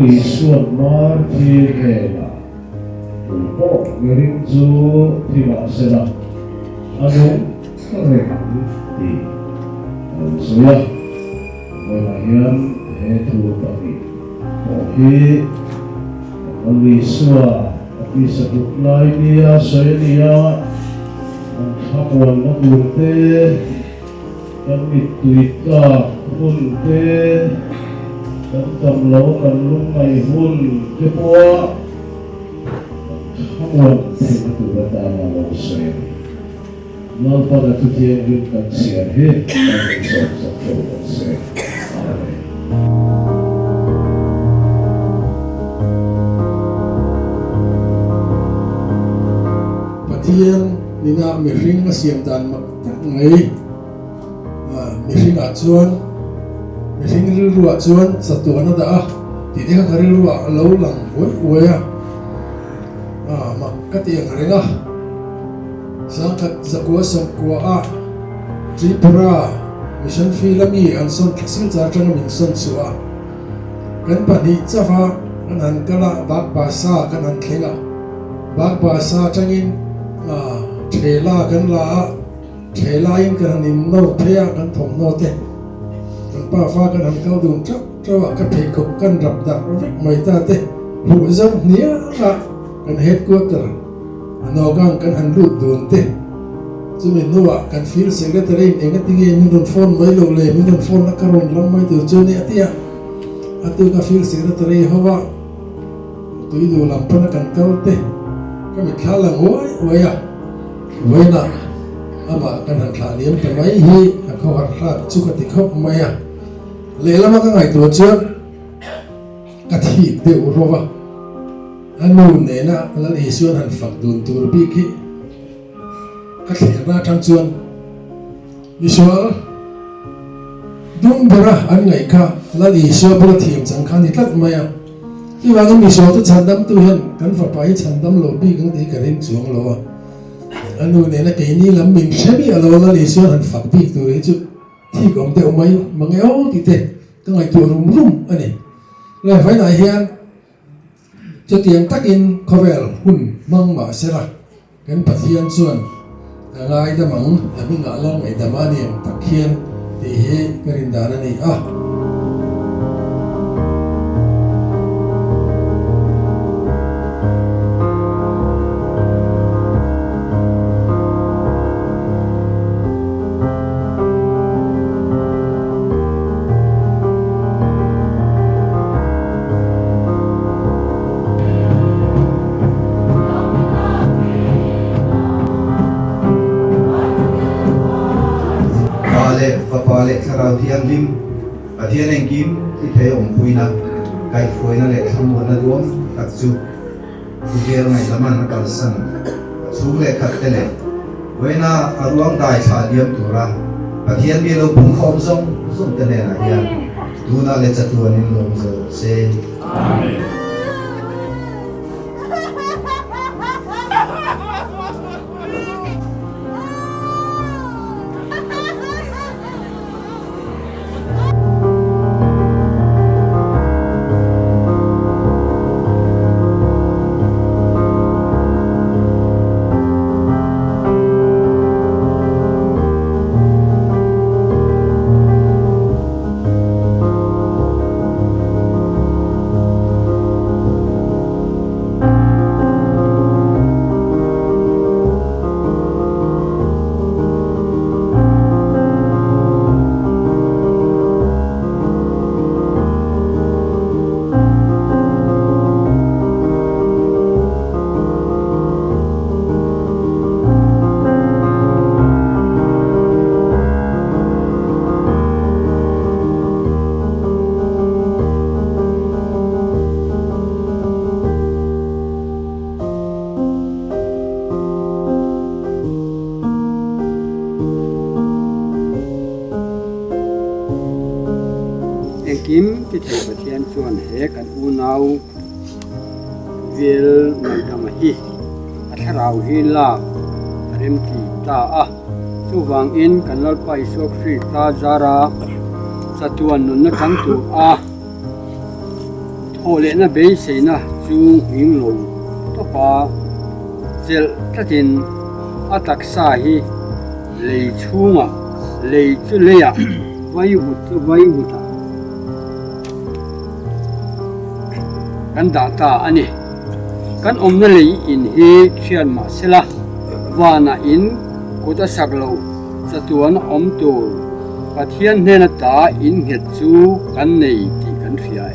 lì xuân mar thì về là bộ người lính chú thì bảo sẽ là anh ấy có thể thì số là người là hian hệ thu bagi bộ khi anh lì xuân đi sẽ được lại nia soi nia thắp quan nó buồn tê anh bị tùy cả hôn tê anh cầm lâu anh lúc ngày hôn cái búa thắp quan thì nó tụi ta là lâu soi naupan at hetiang yung kansiyan hết ang isang sa pagkakas Amen. Patiang nina mihring masiyam dan magtak ngay mihring atsuan mihring rilruwa atsuan sa tuwa na daa titi ka karilruwa alaw lang uwaya magkatiang ringa Sangkat zakwa sang khua-ah Tripura mission filami an son kasil charang min son suwa kan pani chafa kan han kala bak basa kan han khenga bak basa changin thela kan la thela in kan in no thea kan thong no te kan pa fa kan han kau dun chak chawa ka phe khop kan rap da vek mai ta te hu zam nia ka kan headquarter Nogang kan han lut dun te Cumi nuwa kan field secretary engat tinggi minun phone mai lo le minun phone na karon lam mai tu chuni atia atu ka field secretary hawa tu idu lampan kan kaute kami khala ngoi na ama kan han Khalhlian pe mai hi ko har khat chu ka tikhop mai a le lama ka ngai tu chuan ka thi de urova anu ne na lal isuan han fak dun tur bi ki Khalhliana thang chuan visual dum bera an ngai kha lal isuan bra thiam chang khan ni tlat maya ki wa ngam visual tu chandam tu hian kan fa pai chandam lo bi gang ti karin chuang lo anu ne na ke ni lam min shemi alo lal isuan han fak bi tu hi chu thi gom te mai mangeo ti te ka ngai tu rum ani la phải nai hian cho tiếng tắc in cover hun mang mà sẽ là cái pathian chuan Ngaihdama là mình Vanlalngaihdama niệm tắc hian thì he cái rin đàn này Lệ sarau thiang lim thian anh kim thì thấy Kawnpui na cái phôi na lệ tham Muanna duom tak chu Kujer Ngaihdama na kalsan chu lệ khát te lệ với na aruang dai cha liam tura thian bi lo bung khom zong te lệ na hian tu na lệ chatuan in lom zo se amen. Kim ki thei pathian chuan he kan unau vil Ngaihdama hi atharau hi la rem ki ta chu wang in kan lalpai sok hri ta zara chatuan nun na chang tu khổ lệ na bế xây na chú hiến lộ tó pa zel tatin atak sa hi lei chunga lei chu leya vai huta kan da ta ani kan omna lei in hi thian ma sela wana in kota saklo chatuan om tur pathian hena ta in het chu kan nei ti kan ria